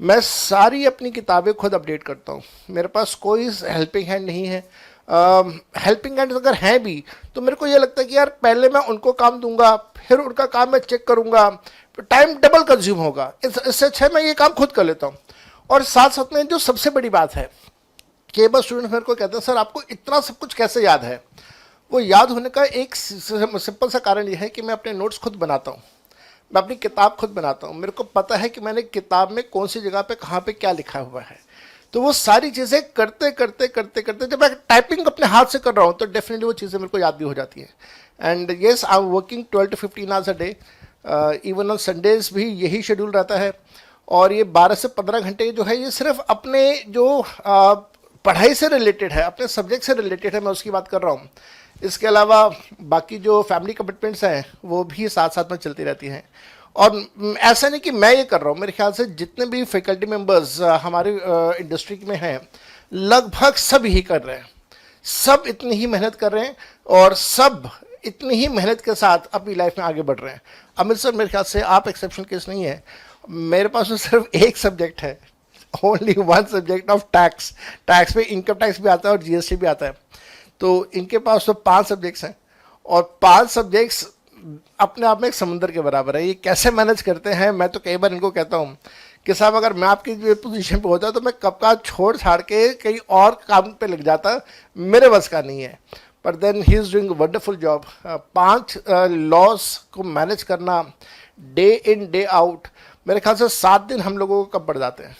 मैं सारी अपनी किताबें खुद अपडेट करता हूँ, मेरे पास कोई हेल्पिंग हैंड नहीं है। हेल्पिंग हैंड अगर हैं भी तो मेरे को ये लगता है कि यार पहले मैं उनको काम दूंगा, फिर उनका काम मैं चेक करूंगा, टाइम डबल कंज्यूम होगा। इससे अच्छा है मैं ये काम खुद कर लेता हूँ। और साथ साथ में जो सबसे बड़ी बात है, कई बार स्टूडेंट मेरे को कहते हैं सर आपको इतना सब कुछ कैसे याद है। वो याद होने का एक सिंपल सा कारण यह है कि मैं अपने नोट्स खुद बनाता हूँ, मैं अपनी किताब खुद बनाता हूँ। मेरे को पता है कि मैंने किताब में कौन सी जगह पे कहाँ पे क्या लिखा हुआ है। तो वो सारी चीज़ें करते करते करते करते जब मैं टाइपिंग अपने हाथ से कर रहा हूँ तो डेफिनेटली वो चीज़ें मेरे को याद भी हो जाती हैं। And yes, I am working 12 to 15 hours a day, even on Sundays भी यही शेड्यूल रहता है। और ये 12 से 15 घंटे जो है ये सिर्फ अपने जो पढ़ाई से रिलेटेड है, अपने सब्जेक्ट से रिलेटेड है, मैं उसकी बात कर रहा हूँ। इसके अलावा बाकी जो फैमिली कमिटमेंट्स हैं वो भी साथ साथ में चलती रहती हैं। और ऐसा नहीं कि मैं ये कर रहा हूँ, मेरे ख्याल से जितने भी फैकल्टी मेंबर्स हमारे इंडस्ट्री में हैं लगभग सब ही कर रहे हैं, सब इतनी ही मेहनत कर रहे हैं और सब इतनी ही मेहनत के साथ अपनी लाइफ में आगे बढ़ रहे हैं। अमित सर मेरे ख्याल से आप एक्सेप्शन केस नहीं है। मेरे पास तो सिर्फ एक सब्जेक्ट है, only one subject of tax. Tax में इनकम टैक्स भी आता है और जीएसटी भी आता है। तो इनके पास तो 5 सब्जेक्ट्स हैं और 5 सब्जेक्ट्स अपने आप में एक समंदर के बराबर है। ये कैसे मैनेज करते हैं, मैं तो कई बार इनको कहता हूँ कि साहब अगर मैं आपकी पोजीशन पे होता तो मैं कब का छोड़ छाड़ के कहीं और काम पे लग जाता, मेरे बस का नहीं है। पर then he is doing wonderful job. 5 laws को मैनेज करना डे इन डे आउट, मेरे ख्याल से 7 दिन हम लोगों को कब पड़ जाते हैं।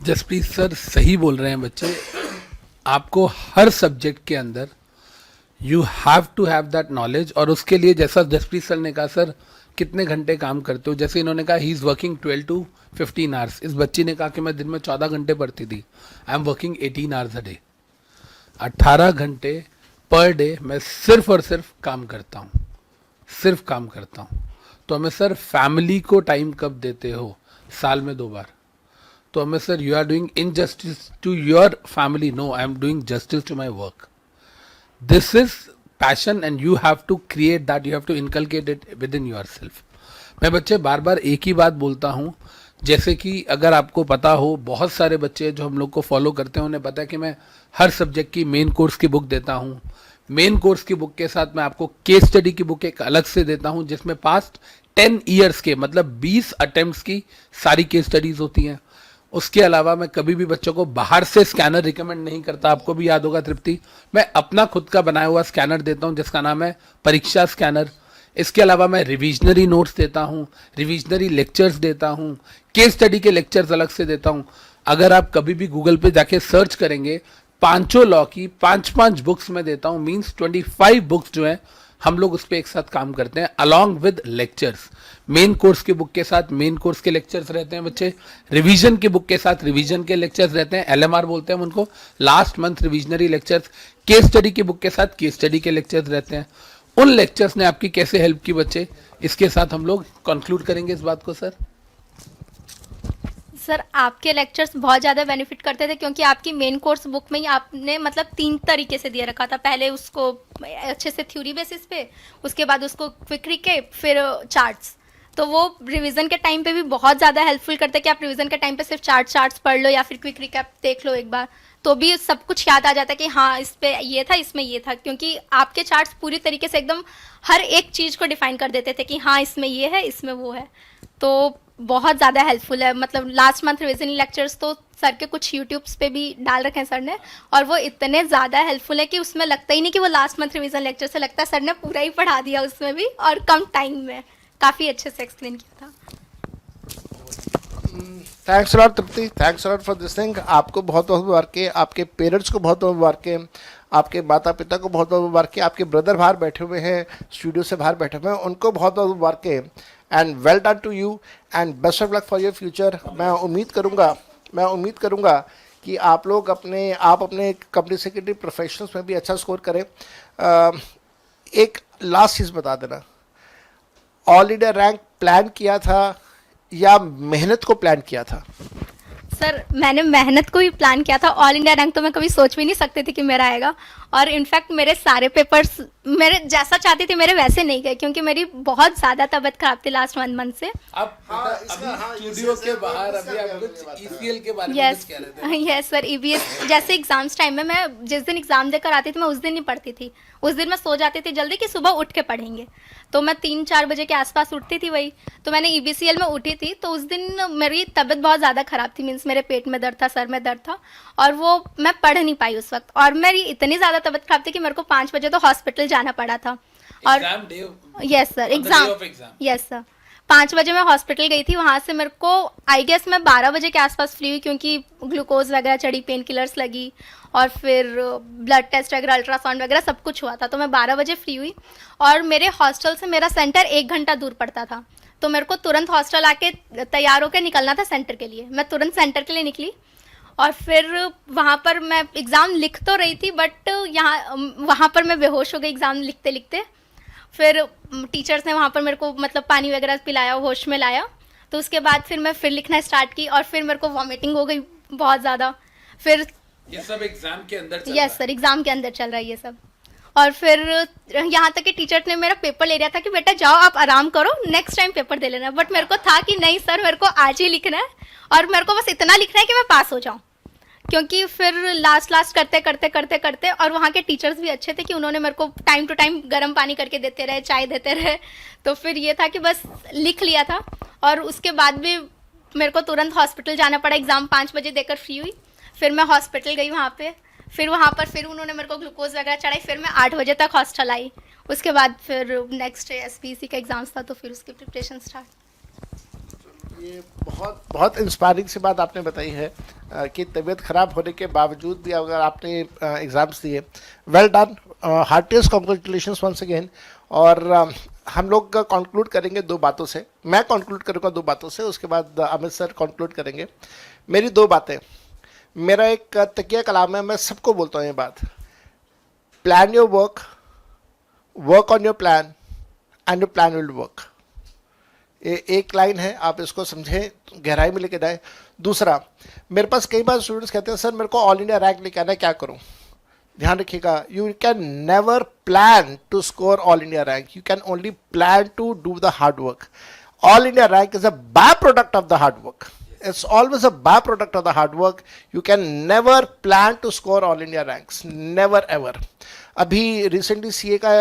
जसप्रीत सर सही बोल रहे हैं बच्चे, आपको हर सब्जेक्ट के अंदर you have to have that knowledge. और उसके लिए जैसा जसप्रीत सर ने कहा सर कितने घंटे काम करते हो, जैसे इन्होंने कहा he is working 12 to 15 hours. इस बच्ची ने कहा कि मैं दिन में 14 घंटे पढ़ती थी, I am working 18 hours a day. 18 घंटे पर डे मैं सिर्फ और सिर्फ काम करता हूँ, सिर्फ काम करता हूँ। तो हमें सर फैमिली को टाइम कब देते हो, साल में 2 बार। तो हमें sir you are doing injustice to your family, no I am doing justice to my work. This is passion and you have to create that, you have to inculcate it within yourself. मैं बच्चे बार बार एक ही बात बोलता हूँ, जैसे कि अगर आपको पता हो, बहुत सारे बच्चे जो हम लोग को फॉलो करते हैं उन्हें पता है कि मैं हर सब्जेक्ट की मेन कोर्स की बुक देता हूँ। मेन कोर्स की बुक के साथ मैं आपको केस स्टडी की बुक एक अलग से देता हूँ जिसमें पास्ट 10 ईयर्स के मतलब 20 अटेम्प्ट्स की सारी केस स्टडीज होती हैं। उसके अलावा मैं कभी भी बच्चों को बाहर से स्कैनर रिकमेंड नहीं करता। आपको भी याद होगा तृप्ति, मैं अपना खुद का बनाया हुआ स्कैनर देता हूं जिसका नाम है परीक्षा स्कैनर। इसके अलावा मैं रिविजनरी नोट्स देता हूं, रिविजनरी लेक्चर्स देता हूं, केस स्टडी के लेक्चर्स अलग से देता हूं। अगर आप कभी भी गूगल पे जाके सर्च करेंगे, 5 लॉ की 5 बुक्स मैं देता हूं, मीन्स 25 बुक्स जो है हम लोग उस पर एक साथ काम करते हैं along with lectures. Main course की बुक के साथ मेन कोर्स के लेक्चर्स रहते हैं बच्चे, रिवीजन की बुक के साथ रिवीजन के लेक्चर्स रहते हैं, एलएमआर बोलते हैं उनको, last month revisionary lectures. Case study की बुक के साथ केस स्टडी के लेक्चर्स रहते हैं। उन लेक्चर्स ने आपकी कैसे हेल्प की बच्चे, इसके साथ हम लोग कंक्लूड करेंगे इस बात को। सर आपके लेक्चर्स बहुत ज़्यादा बेनिफिट करते थे क्योंकि आपकी मेन कोर्स बुक में ही आपने मतलब 3 तरीके से दिया रखा था। पहले उसको अच्छे से थ्योरी बेसिस पे, उसके बाद उसको क्विक रिकेप, फिर चार्ट्स। तो वो रिवीजन के टाइम पे भी बहुत ज़्यादा हेल्पफुल करते हैं कि आप रिवीजन के टाइम पे सिर्फ चार्ट्स पढ़ लो या फिर क्विक रिकेप देख लो एक बार, तो भी सब कुछ याद आ जाता है कि हाँ इस पे ये था, इसमें ये था। क्योंकि आपके चार्ट्स पूरी तरीके से एकदम हर एक चीज़ को डिफाइन कर देते थे कि हाँ इसमें ये है, इसमें वो है। तो बहुत ज़्यादा हेल्पफुल है। मतलब लास्ट मंथ रिविजन लेक्चर्स तो सर के कुछ यूट्यूब्स पे भी डाल रखे हैं सर ने, और वो इतने ज़्यादा हेल्पफुल है कि उसमें लगता ही नहीं कि वो लास्ट मंथ रिविजन लेक्चर से, लगता है सर ने पूरा ही पढ़ा दिया उसमें भी, और कम टाइम में काफ़ी अच्छे से एक्सप्लेन किया था। Thanks lot Tripti, thanks lot for this thing. आपको बहुत बहुत मुबारक, आपके पेरेंट्स को बहुत बहुत मुबारक, आपके माता पिता को बहुत बहुत मुबारक, आपके ब्रदर बाहर बैठे हुए हैं, स्टूडियो से बाहर बैठे हुए हैं, उनको बहुत बहुत मुबारक। And well done to you and best of luck for your future. मैं उम्मीद करूँगा कि आप लोग अपने कंपनी सेक्रेटरी प्रोफेशनल्स में भी अच्छा स्कोर करें। एक लास्ट चीज़ बता देना, ऑल इंडिया रैंक प्लान किया था या मेहनत को प्लान किया था? सर मैंने मेहनत को ही प्लान किया था। ऑल इंडिया रैंक तो मैं कभी सोच भी नहीं सकती थी कि मेरा आएगा, और इनफैक्ट मेरे सारे पेपर्स मेरे जैसा चाहती थी मेरे वैसे नहीं गए, क्योंकि मेरी बहुत ज़्यादा तबीयत खराब थी लास्ट 1 मंथ से। आप स्टूडियो के बाहर अभी आप कुछ ईसीएल के बारे में यस कुछ कह रहे थे। यस सर, ईबीएस जैसे एग्जाम्स टाइम में मैं जिस दिन एग्जाम देकर आती थी मैं उस दिन नहीं पढ़ती थी। उस दिन मैं सो जाती थी जल्दी कि सुबह उठ के पढ़ेंगे, तो मैं 3-4 बजे के आसपास उठती थी वही। तो मैंने ईबीसीएल में उठी थी, तो उस दिन मेरी तबीयत बहुत ज़्यादा ख़राब थी, मीन्स मेरे पेट में दर्द था, सर में दर्द था, और वो मैं पढ़ नहीं पाई उस वक्त। और मेरी इतनी ज़्यादा तबीयत खराब थी कि मेरे को 5 बजे तो हॉस्पिटल जाना पड़ा था। और यस सर, यस सर 5 बजे मैं हॉस्पिटल गई थी। वहाँ से मेरे को आई गेस मैं 12 बजे के आसपास फ्री हुई, क्योंकि ग्लूकोज वगैरह चढ़ी, पेन किलर्स लगी, और फिर ब्लड टेस्ट वगैरह, अल्ट्रासाउंड वगैरह सब कुछ हुआ था। तो मैं 12 बजे फ्री हुई, और मेरे हॉस्टल से मेरा सेंटर 1 घंटा दूर पड़ता था। तो मेरे को तुरंत हॉस्टल आके तैयार होकर निकलना था सेंटर के लिए। मैं तुरंत सेंटर के लिए निकली, और फिर वहाँ पर मैं एग्ज़ाम लिख तो रही थी, बट वहाँ पर मैं बेहोश हो गई एग्ज़ाम लिखते लिखते। फिर टीचर्स ने वहाँ पर मेरे को मतलब पानी वगैरह पिलाया, होश में लाया। तो उसके बाद फिर मैं फिर लिखना स्टार्ट की, और फिर मेरे को वॉमिटिंग हो गई बहुत ज़्यादा। फिर ये सब एग्जाम के अंदर चल यस सर, एग्ज़ाम के अंदर चल रहा है ये सब। और फिर यहाँ तक कि टीचर ने मेरा पेपर ले लिया था कि बेटा जाओ आप आराम करो, नेक्स्ट टाइम पेपर दे लेना। बट मेरे को था कि नहीं सर, मेरे को आज ही लिखना है, और मेरे को बस इतना लिखना है कि मैं पास हो जाऊँ। क्योंकि फिर लास्ट करते और वहाँ के टीचर्स भी अच्छे थे कि उन्होंने मेरे को टाइम टू टाइम गर्म पानी करके देते रहे, चाय देते रहे। तो फिर ये था कि बस लिख लिया था, और उसके बाद भी मेरे को तुरंत हॉस्पिटल जाना पड़ा। एग्ज़ाम 5 बजे देकर फ्री हुई, फिर मैं हॉस्पिटल गई वहाँ पे। फिर वहाँ पर फिर उन्होंने मेरे को ग्लूकोज वगैरह चढ़ाई। फिर मैं 8 बजे तक हॉस्टल आई। उसके बाद फिर नेक्स्ट एसपीसी का एग्ज़ाम्स था, तो फिर उसकी प्रिपरेशन स्टार्ट। ये बहुत बहुत इंस्पायरिंग सी बात आपने बताई है कि तबीयत ख़राब होने के बावजूद भी अगर आपने एग्ज़ाम्स दिए। Well done, heartiest congratulations once again. और हम लोग कंक्लूड करेंगे 2 बातों से। मैं कंक्लूड करूँगा 2 बातों से, उसके बाद अमित सर कंक्लूड करेंगे। मेरी 2 बातें, मेरा एक तकिया कलाम है, मैं सबको बोलता हूँ ये बात। Plan your work, work on your plan, and your plan will work. एक लाइन है, आप इसको समझें, गहराई में लेके जाए। दूसरा, मेरे पास कई बार स्टूडेंट्स कहते हैं सर मेरे को ऑल इंडिया रैंक लेके आना है, क्या करूं? ध्यान रखिएगा, you can never plan to score all India rank, you can only plan to do the hard work. All India rank is a by product of the hard work. It's always a byproduct of the hard work. You can never plan to score all India ranks, never ever. अभी recently CA का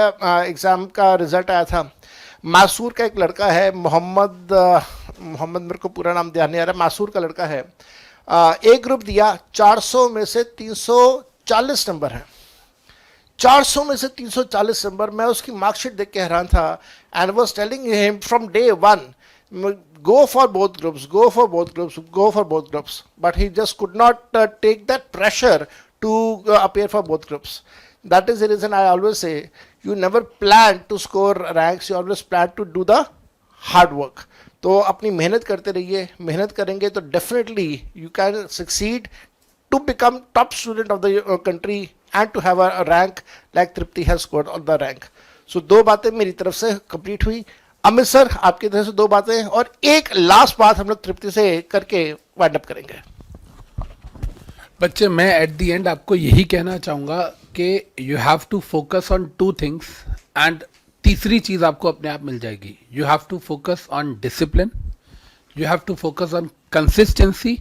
exam का result आया था। मासूर का एक लड़का है, मोहम्मद मेरे को पूरा नाम ध्यान नहीं आ रहा, मासूर का लड़का है। एक ग्रुप दिया, 400 में से 340 नंबर है, 400 में से 340 नंबर। मैं उसकी मार्कशीट देख के हैरान था, and was telling him from day 1 go for both groups, go for both groups, go for both groups, but he just could not take that pressure to appear for both groups. That is the reason I always say you never plan to score ranks, you always plan to do the hard work. तो अपनी मेहनत करते रहिए, मेहनत करेंगे तो definitely you can succeed to become top student of the country and to have a rank like Tripti has scored on the rank. So 2 बातें मेरी तरफ से complete हुई। अमित सर, आपकी तरफ से 2 बातें, और एक लास्ट बात हम लोग तृप्ति से करके वाइंड अप करेंगे। बच्चे, मैं एट द एंड आपको यही कहना चाहूँगा कि you have to focus on 2 things, and तीसरी चीज़ आपको अपने आप मिल जाएगी। You have to focus on discipline, you have to focus on consistency,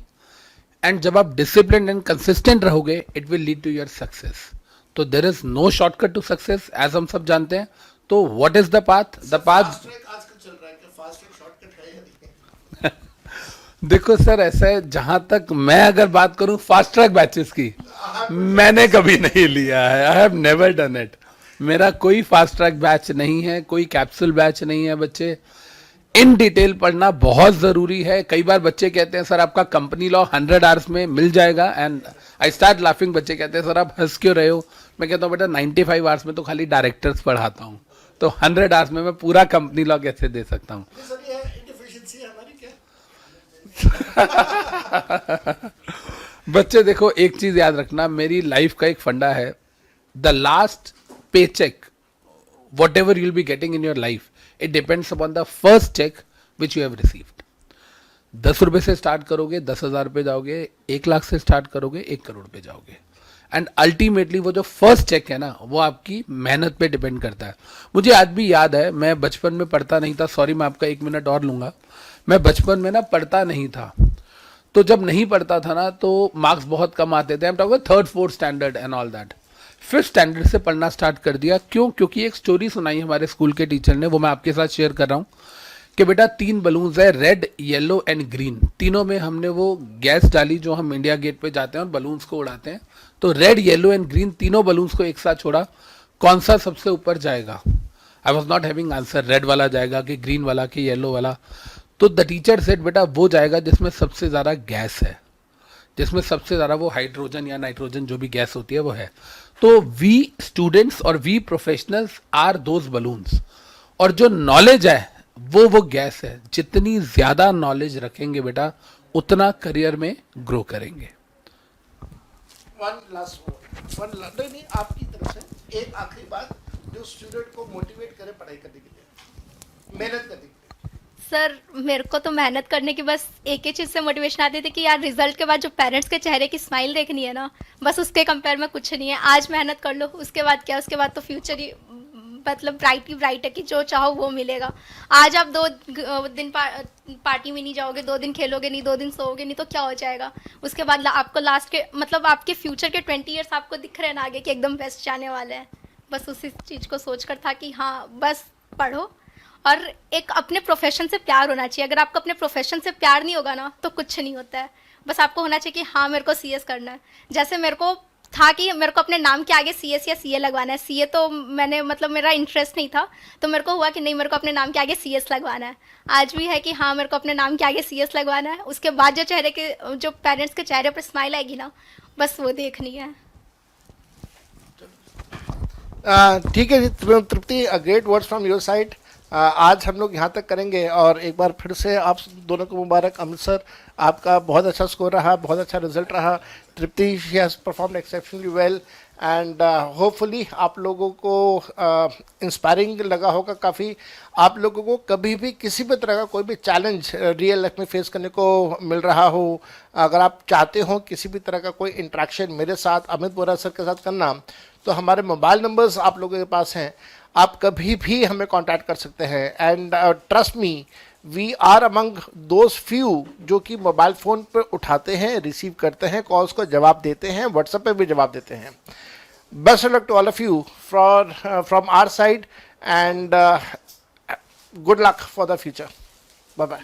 and जब आप डिसिप्लिन एंड कंसिस्टेंट रहोगे it will lead to your success. तो there is no shortcut to success, as हम सब जानते हैं। तो what is the path? The path देखो सर, ऐसा है, जहां तक मैं अगर बात करूं फास्ट ट्रैक बैचेस की, मैंने कभी नहीं लिया है। I have never done it. मेरा कोई फास्ट ट्रैक बैच नहीं है, कोई कैप्सूल बैच नहीं है। बच्चे, इन डिटेल पढ़ना बहुत ज़रूरी है। कई बार बच्चे कहते हैं सर आपका कंपनी लॉ 100 आवर्स में मिल जाएगा, एंड आई स्टार्ट लाफिंग। बच्चे कहते हैं सर आप हंस क्यों रहे हो? मैं कहता हूँ बेटा 95 आवर्स में तो खाली डायरेक्टर्स पढ़ाता हूँ, तो 100 आवर्स में मैं पूरा कंपनी लॉ कैसे दे सकता हूँ? बच्चे देखो, एक चीज याद रखना, मेरी लाइफ का एक फंडा है, द लास्ट पे check whatever you'll be getting in your life, it depends upon the first check which you have received. 10 रुपए से स्टार्ट करोगे, 10,000 पे जाओगे, 1 लाख से स्टार्ट करोगे, 1 करोड़ पे जाओगे. एंड अल्टीमेटली वो जो फर्स्ट चेक है ना, वो आपकी मेहनत पे डिपेंड करता है. मुझे आज भी याद है, मैं बचपन में पढ़ता नहीं था. सॉरी, मैं आपका 1 मिनट और लूंगा. मैं बचपन में ना पढ़ता नहीं था. तो जब नहीं पढ़ता था ना, तो मार्क्स बहुत कम आते थे. I am talking 3rd 4th standard and all that. 5th standard से पढ़ना स्टार्ट कर दिया. क्यों? क्योंकि एक स्टोरी सुनाई हमारे स्कूल के टीचर ने, वो मैं आपके साथ शेयर कर रहा हूँ कि बेटा 3 बलून्स है, रेड, येलो एंड ग्रीन. तीनों में हमने वो गैस डाली जो हम इंडिया गेट पे जाते हैं और बलून्स को उड़ाते हैं. तो रेड, येलो एंड ग्रीन तीनों बलून्स को एक साथ छोड़ा. कौन सा सबसे ऊपर जाएगा? I was not having answer. Red वाला जाएगा कि ग्रीन वाला कि येलो वाला? तो द टीचर सेड बेटा वो जाएगा जिसमें सबसे ज़्यादा गैस है, जिसमें सबसे ज़्यादा वो हाइड्रोजन या नाइट्रोजन जो भी गैस होती है वो है. तो वी स्टूडेंट्स और we professionals are those balloons. और जो नॉलेज है वो गैस है. जितनी ज़्यादा नॉलेज रखेंगे बेटा, उतना करियर में ग्रो करेंगे. नहीं, आपकी तरफ से एक आखिरी बात जो स्टूडेंट को मोटिवेट करे पढ़ाई करने के लिए, मेहनत करने के लिए. सर मेरे को तो मेहनत करने की बस एक ही चीज़ से मोटिवेशन आती थी कि यार रिजल्ट के बाद जो पेरेंट्स के चेहरे की स्माइल देखनी है ना, बस उसके कंपेयर में कुछ नहीं है. आज मेहनत कर लो, उसके बाद क्या, उसके बाद तो फ्यूचर ही मतलब ब्राइट ही ब्राइट है कि जो चाहो वो मिलेगा. आज आप 2 दिन पार्टी में नहीं जाओगे, 2 दिन खेलोगे नहीं, 2 दिन सोओगे नहीं, तो क्या हो जाएगा? उसके बाद आपको लास्ट के मतलब आपके फ्यूचर के 20 ईयर्स आपको दिख रहे हैं ना आगे कि एकदम बेस्ट जाने वाले हैं. बस उसी चीज़ को सोच कर था कि हाँ बस पढ़ो और एक अपने प्रोफेशन से प्यार होना चाहिए. अगर आपको अपने प्रोफेशन से प्यार नहीं होगा ना तो कुछ नहीं होता है. बस आपको होना चाहिए कि हाँ मेरे को CS करना है. जैसे मेरे को था कि मेरे को अपने नाम के आगे CS या CA लगवाना है. CA तो मैंने मतलब मेरा इंटरेस्ट नहीं था, तो मेरे को हुआ कि नहीं मेरे को अपने नाम के आगे CS लगवाना है. आज भी है कि हाँ मेरे को अपने नाम के आगे CS लगवाना है. उसके बाद जो चेहरे के जो पेरेंट्स के चेहरे पर स्माइल आएगी ना, बस वो देखनी है. ठीक है जी Tripti, great words from your side. आज हम लोग यहाँ तक करेंगे और एक बार फिर से आप दोनों को मुबारक. अमित सर, आपका बहुत अच्छा स्कोर रहा, बहुत अच्छा रिजल्ट रहा. Tripti, she has performed exceptionally well and hopefully आप लोगों को इंस्पायरिंग लगा होगा काफ़ी. आप लोगों को कभी भी किसी भी तरह का कोई भी चैलेंज रियल लाइफ में फेस करने को मिल रहा हो, अगर आप चाहते हो किसी भी तरह का कोई इंट्रैक्शन मेरे साथ, अमित बोरा सर के साथ करना, तो हमारे मोबाइल नंबर्स आप लोगों के पास हैं. आप कभी भी हमें कांटेक्ट कर सकते हैं. And trust me, we are among those few जो कि मोबाइल फ़ोन पर उठाते हैं, रिसीव करते हैं कॉल्स को, जवाब देते हैं, व्हाट्सएप पे भी जवाब देते हैं. Best luck to all of you from our side and good luck for the future. Bye bye.